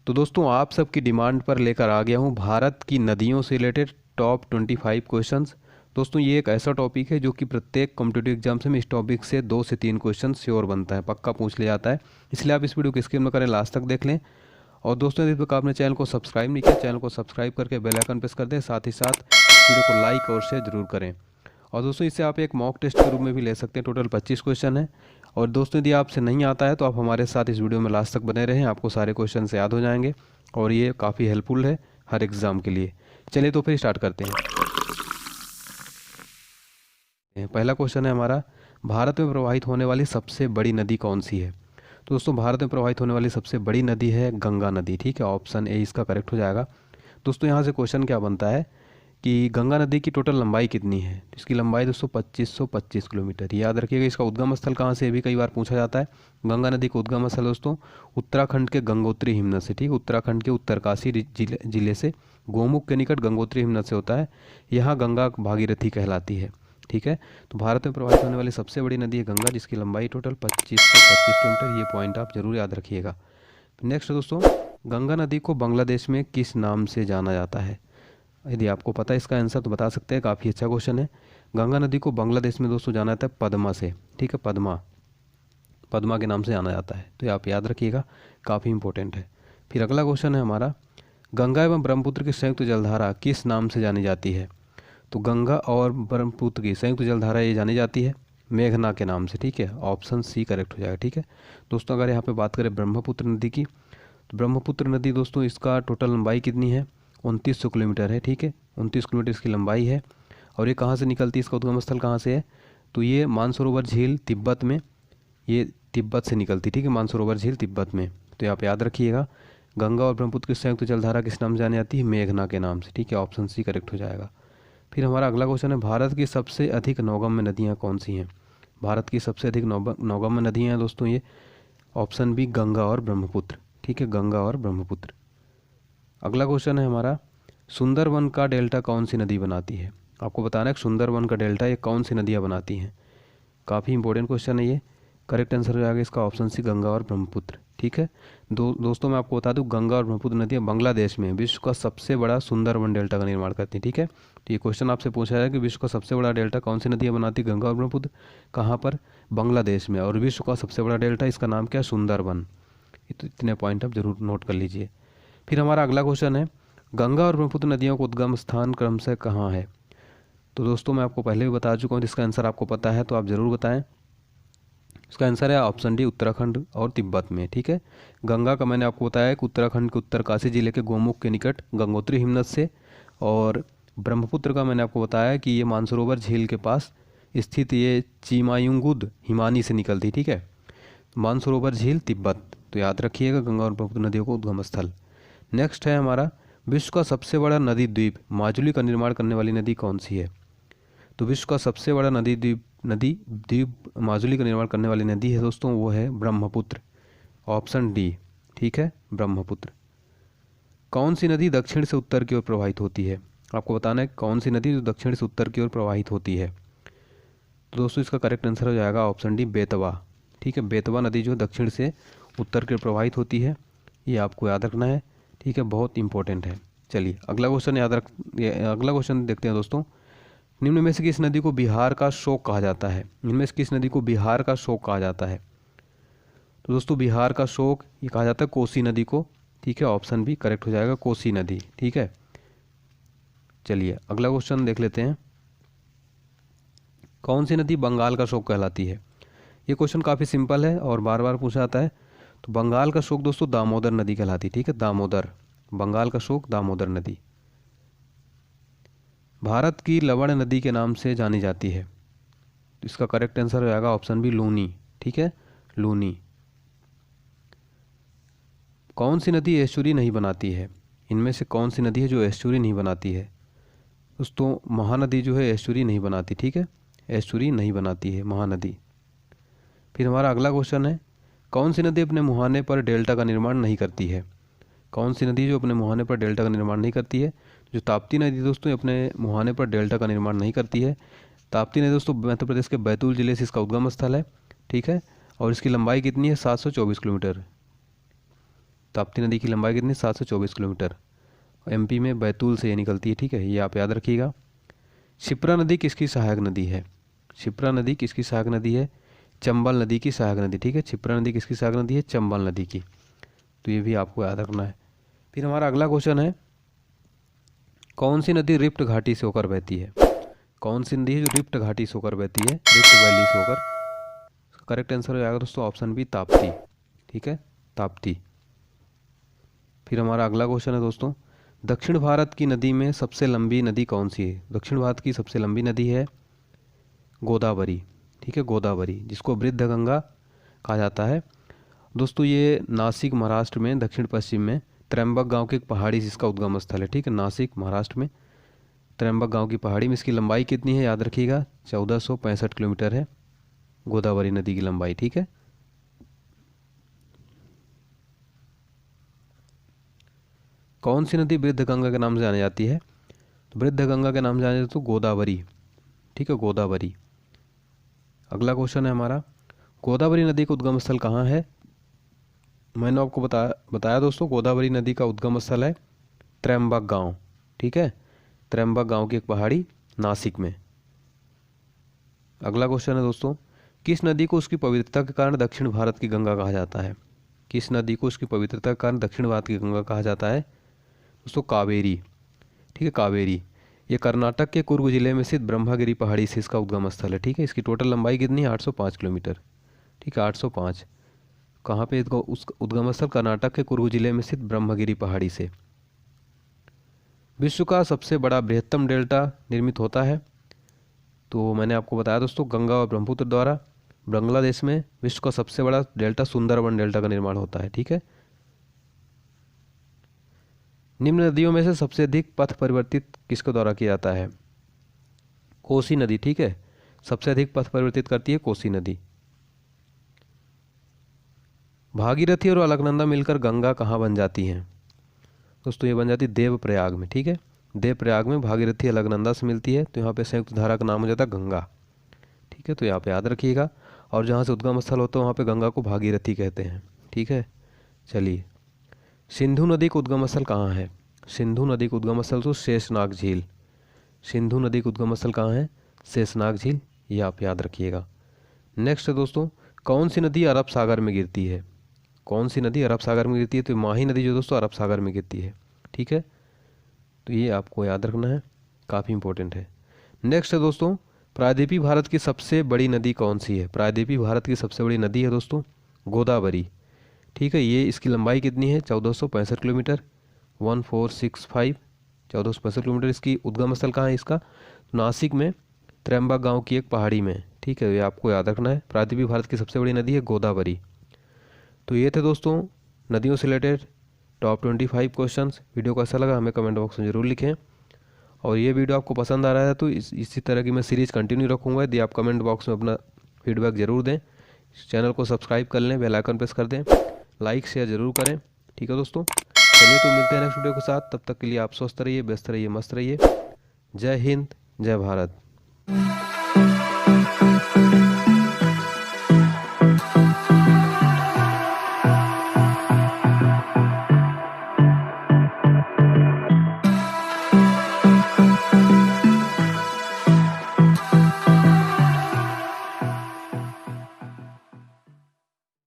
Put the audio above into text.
तो दोस्तों आप सबकी डिमांड पर लेकर आ गया हूँ भारत की नदियों से रिलेटेड टॉप 25 क्वेश्चंस। दोस्तों ये एक ऐसा टॉपिक है जो कि प्रत्येक कॉम्पिटिटिव एग्जाम से में इस टॉपिक से 2 से 3 क्वेश्चन श्योर बनता है, पक्का पूछ लिया जाता है। इसलिए आप इस वीडियो को स्किप न करें, लास्ट तक देख लें। और दोस्तों यदि तक आपने चैनल को सब्सक्राइब नहीं किया, चैनल को सब्सक्राइब करके बेल आइकन प्रेस कर दें, साथ ही साथ वीडियो को लाइक और शेयर जरूर करें। और दोस्तों इसे आप एक मॉक टेस्ट के रूप में भी ले सकते हैं। टोटल 25 क्वेश्चन है। और दोस्तों यदि आपसे नहीं आता है तो आप हमारे साथ इस वीडियो में लास्ट तक बने रहें, आपको सारे क्वेश्चन याद हो जाएंगे और ये काफ़ी हेल्पफुल है हर एग्ज़ाम के लिए। चलिए तो फिर स्टार्ट करते हैं। पहला क्वेश्चन है हमारा, भारत में प्रवाहित होने वाली सबसे बड़ी नदी कौन सी है? तो दोस्तों भारत में प्रवाहित होने वाली सबसे बड़ी नदी है गंगा नदी। ठीक है, ऑप्शन ए इसका करेक्ट हो जाएगा। दोस्तों यहाँ से क्वेश्चन क्या बनता है कि गंगा नदी की टोटल लंबाई कितनी है? इसकी लंबाई दोस्तों 2525 किलोमीटर। याद रखिएगा। इसका उद्गम स्थल कहाँ से, ये भी कई बार पूछा जाता है। गंगा नदी का उद्गम स्थल दोस्तों उत्तराखंड के गंगोत्री हिमनद से। ठीक, उत्तराखंड के उत्तरकाशी जिले से गोमुख के निकट गंगोत्री हिमनद से होता है। यहाँ गंगा भागीरथी कहलाती है। ठीक है, तो भारत में प्रवाहित होने वाली सबसे बड़ी नदी है गंगा, जिसकी लंबाई टोटल 2525 किलोमीटर। ये पॉइंट आप जरूर याद रखिएगा। नेक्स्ट दोस्तों, गंगा नदी को बांग्लादेश में किस नाम से जाना जाता है? यदि आपको पता है इसका आंसर तो बता सकते हैं, काफ़ी अच्छा क्वेश्चन है। गंगा नदी को बांग्लादेश में दोस्तों जाना जाता है पद्मा से। ठीक है, पद्मा, पद्मा के नाम से जाना जाता है, तो ये आप याद रखिएगा, काफ़ी इंपॉर्टेंट है। फिर अगला क्वेश्चन है हमारा, गंगा एवं ब्रह्मपुत्र की संयुक्त जलधारा किस नाम से जानी जाती है? तो गंगा और ब्रह्मपुत्र की संयुक्त जलधारा ये जानी जाती है मेघना के नाम से। ठीक है, ऑप्शन सी करेक्ट हो जाएगा। ठीक है दोस्तों, अगर यहाँ पे बात करें ब्रह्मपुत्र नदी की, तो ब्रह्मपुत्र नदी दोस्तों इसका टोटल लंबाई कितनी है? 2900 किलोमीटर है। ठीक है, 29 किलोमीटर इसकी लंबाई है। और ये कहाँ से निकलती है, इसका उद्गम स्थल कहाँ से है? तो ये मानसरोवर झील तिब्बत में, ये तिब्बत से निकलती। ठीक है, मानसरोवर झील तिब्बत में, तो आप याद रखिएगा। गंगा और ब्रह्मपुत्र की संयुक्त जलधारा किस नाम से जानी जाती है? मेघना के नाम से। ठीक है, ऑप्शन सी करेक्ट हो जाएगा। फिर हमारा अगला क्वेश्चन है, भारत की सबसे अधिक नौगम्य नदियाँ कौन सी हैं? भारत की सबसे अधिक नौगम्य नदियाँ हैं दोस्तों ये, ऑप्शन बी गंगा और ब्रह्मपुत्र। ठीक है, गंगा और ब्रह्मपुत्र। अगला क्वेश्चन है हमारा, सुंदरवन का डेल्टा कौन सी नदी बनाती है? आपको बताना है कि सुंदरवन का डेल्टा ये कौन सी नदियाँ बनाती हैं। काफ़ी इंपॉर्टेंट क्वेश्चन है ये। करेक्ट आंसर हो जाएगा इसका ऑप्शन सी गंगा और ब्रह्मपुत्र। ठीक है दोस्तों, मैं आपको बता दूं, गंगा और ब्रह्मपुत्र नदियाँ बांग्लादेश में विश्व का सबसे बड़ा सुंदरवन डेल्टा का निर्माण करती हैं। ठीक है, तो ये क्वेश्चन आपसे पूछा जाए कि विश्व का सबसे बड़ा डेल्टा कौन सी नदियाँ बनाती है? गंगा और ब्रह्मपुत्र। कहाँ पर? बांग्लादेश में। और विश्व का सबसे बड़ा डेल्टा, इसका नाम क्या है? सुंदरवन। इतने पॉइंट आप जरूर नोट कर लीजिए। फिर हमारा अगला क्वेश्चन है, गंगा और ब्रह्मपुत्र नदियों का उद्गम स्थान क्रमशः कहाँ है? तो दोस्तों मैं आपको पहले भी बता चुका हूँ, इसका आंसर आपको पता है तो आप ज़रूर बताएं। इसका आंसर है ऑप्शन डी उत्तराखंड और तिब्बत में। ठीक है, गंगा का मैंने आपको बताया कि उत्तराखंड के उत्तरकाशी जिले के गोमुख के निकट गंगोत्री हिमनद से, और ब्रह्मपुत्र का मैंने आपको बताया कि ये मानसरोवर झील के पास स्थित ये चिमायुंगुद हिमानी से निकलती। ठीक है, मानसरोवर झील तिब्बत, तो याद रखिएगा गंगा और ब्रह्मपुत्र नदियों को उद्गम स्थल। नेक्स्ट है हमारा, विश्व का सबसे बड़ा नदी द्वीप माजुली का निर्माण करने वाली नदी कौन सी है? तो विश्व का सबसे बड़ा नदी द्वीप माजुली का निर्माण करने वाली नदी है दोस्तों, वो है ब्रह्मपुत्र, ऑप्शन डी। ठीक है, ब्रह्मपुत्र। कौन सी नदी दक्षिण से उत्तर की ओर प्रवाहित होती है? आपको बताना है कौन सी नदी जो दक्षिण से उत्तर की ओर प्रवाहित होती है। तो दोस्तों इसका करेक्ट आंसर हो जाएगा ऑप्शन डी बेतवा। ठीक है, बेतवा नदी जो दक्षिण से उत्तर की ओर प्रवाहित होती है, ये आपको याद रखना है। ठीक है, बहुत इंपॉर्टेंट है। चलिए अगला क्वेश्चन देखते हैं दोस्तों, निम्न में से किस नदी को बिहार का शोक कहा जाता है? इनमें से किस नदी को बिहार का शोक कहा जाता है? तो दोस्तों बिहार का शोक ये कहा जाता है कोसी नदी को। ठीक है, ऑप्शन बी करेक्ट हो जाएगा, कोसी नदी। ठीक है, चलिए अगला क्वेश्चन देख लेते हैं, कौन सी नदी बंगाल का शोक कहलाती है? ये क्वेश्चन काफ़ी सिंपल है और बार बार पूछा जाता है। तो बंगाल का शोक दोस्तों दामोदर नदी कहलाती है। ठीक है, दामोदर, बंगाल का शोक दामोदर नदी। भारत की लवण नदी के नाम से जानी जाती है, तो इसका करेक्ट आंसर हो जाएगा ऑप्शन बी लूनी। ठीक है, लूनी। कौन सी नदी एस्चुरी नहीं बनाती है? इनमें से कौन सी नदी है जो एस्चुरी नहीं बनाती है? दोस्तों महानदी जो है एस्चुरी नहीं बनाती। ठीक है, एस्चुरी नहीं बनाती है महानदी। फिर हमारा अगला क्वेश्चन है, कौन सी नदी अपने मुहाने पर डेल्टा का निर्माण नहीं करती है? कौन सी नदी जो अपने मुहाने पर डेल्टा का निर्माण नहीं करती है? जो ताप्ती नदी दोस्तों अपने मुहाने पर डेल्टा का निर्माण नहीं करती है। ताप्ती नदी दोस्तों मध्य प्रदेश के बैतूल जिले से इसका उद्गम स्थल है। ठीक है, और इसकी लंबाई कितनी है? 724 किलोमीटर। ताप्ती नदी की लंबाई कितनी, 724 किलोमीटर। एमपी में बैतूल से ये निकलती है, ठीक है, ये आप याद रखिएगा। शिप्रा नदी किसकी सहायक नदी है? शिप्रा नदी किसकी सहायक नदी है? चंबल नदी की सहायक नदी, ठीक है। शिप्रा नदी किसकी सहायक नदी है? चंबल नदी की। तो ये भी आपको याद रखना है। फिर हमारा अगला क्वेश्चन है, कौन सी नदी रिफ्ट घाटी से होकर बहती है? कौन सी नदी है जो रिफ्ट घाटी से होकर बहती है, रिफ्ट वैली से होकर? करेक्ट आंसर हो जाएगा दोस्तों ऑप्शन बी, ताप्ती, ठीक है, ताप्ती। फिर हमारा अगला क्वेश्चन है दोस्तों, दक्षिण भारत की नदी में सबसे लंबी नदी कौन सी है? दक्षिण भारत की सबसे लंबी नदी है गोदावरी, ठीक है, गोदावरी, जिसको वृद्ध गंगा कहा जाता है। दोस्तों ये नासिक महाराष्ट्र में दक्षिण पश्चिम में त्र्यंबक गांव के एक पहाड़ी से इसका उद्गम स्थल है, ठीक है। नासिक महाराष्ट्र में त्र्यंबक गांव की पहाड़ी में इसकी लंबाई कितनी है, याद रखिएगा, 1465 किलोमीटर है गोदावरी नदी की लंबाई, ठीक है। कौन सी नदी वृद्ध गंगा के नाम से जानी जाती है? तो वृद्ध गंगा के नाम से जानी जाती है तो गोदावरी, ठीक है, गोदावरी। अगला क्वेश्चन है हमारा, गोदावरी नदी का उद्गम स्थल कहाँ है? मैंने आपको बताया दोस्तों, गोदावरी नदी का उद्गम स्थल है त्र्यंबक गांव, ठीक है, त्र्यंबक गांव की एक पहाड़ी नासिक में। अगला क्वेश्चन है दोस्तों, किस नदी को उसकी पवित्रता के कारण दक्षिण भारत की गंगा कहा जाता है? किस नदी को उसकी पवित्रता के कारण दक्षिण भारत की गंगा कहा जाता है? दोस्तों कावेरी, ठीक है, कावेरी। ये कर्नाटक के कुर्ग जिले में स्थित ब्रह्मगिरी पहाड़ी से इसका उद्गम स्थल है, ठीक है। इसकी टोटल लंबाई कितनी है, 805 किलोमीटर, ठीक है, 805। कहाँ पे इसका उस उद्गम स्थल? कर्नाटक के कुर्ग जिले में स्थित ब्रह्मगिरी पहाड़ी से। विश्व का सबसे बड़ा बृहत्तम डेल्टा निर्मित होता है, तो मैंने आपको बताया दोस्तों, गंगा और ब्रह्मपुत्र द्वारा। बांग्लादेश में विश्व का सबसे बड़ा डेल्टा सुंदरबन डेल्टा का निर्माण होता है, ठीक है। निम्न नदियों में से सबसे अधिक पथ परिवर्तित किसके द्वारा किया जाता है? कोसी नदी, ठीक है, सबसे अधिक पथ परिवर्तित करती है कोसी नदी। भागीरथी और अलकनंदा मिलकर गंगा कहाँ बन जाती हैं? दोस्तों ये बन जाती है देवप्रयाग में, ठीक है, देवप्रयाग में भागीरथी अलकनंदा से मिलती है, तो यहाँ पे संयुक्त धारा का नाम हो जाता है गंगा, ठीक है। तो यहाँ पे याद रखिएगा, और जहाँ से उद्गम स्थल होता है वहाँ पे गंगा को भागीरथी कहते हैं, ठीक है। चलिए, सिंधु नदी का उद्गम स्थल कहाँ है? सिंधु नदी का उद्गम स्थल तो शेषनाग झील। सिंधु नदी का उद्गम स्थल कहाँ है? शेषनाग झील, ये आप याद रखिएगा। नेक्स्ट है दोस्तों, कौन सी नदी अरब सागर में गिरती है? कौन सी नदी अरब सागर में गिरती है? तो माही नदी जो दोस्तों अरब सागर में गिरती है, ठीक है। तो ये आपको याद रखना है, काफ़ी इंपॉर्टेंट है। नेक्स्ट है दोस्तों, प्रायद्वीपीय भारत की सबसे बड़ी नदी कौन सी है? प्रायद्वीपीय भारत की सबसे बड़ी नदी है दोस्तों गोदावरी, ठीक है। ये इसकी लंबाई कितनी है? 1465 किलोमीटर, 1465, 1465 किलोमीटर। इसकी उद्गम स्थल कहाँ है इसका? नासिक में त्र्यंबक गांव की एक पहाड़ी में, ठीक है, ये आपको याद रखना है। प्रायद्वीपीय भारत की सबसे बड़ी नदी है गोदावरी। तो ये थे दोस्तों नदियों से रिलेटेड टॉप 25 क्वेश्चंस। वीडियो को अच्छा लगा हमें कमेंट बॉक्स में ज़रूर लिखें, और ये वीडियो आपको पसंद आ रहा है तो इसी तरह की मैं सीरीज़ कंटिन्यू रखूँगा। यदि आप कमेंट बॉक्स में अपना फीडबैक ज़रूर दें। चैनल को सब्सक्राइब कर लें, बेल आइकन प्रेस कर दें, लाइक शेयर ज़रूर करें, ठीक है दोस्तों। चलिए तो मिलते हैं नेक्स्ट वीडियो के साथ, तब तक के लिए आप स्वस्थ रहिए, व्यस्त रहिए, मस्त रहिए। जय हिंद, जय भारत।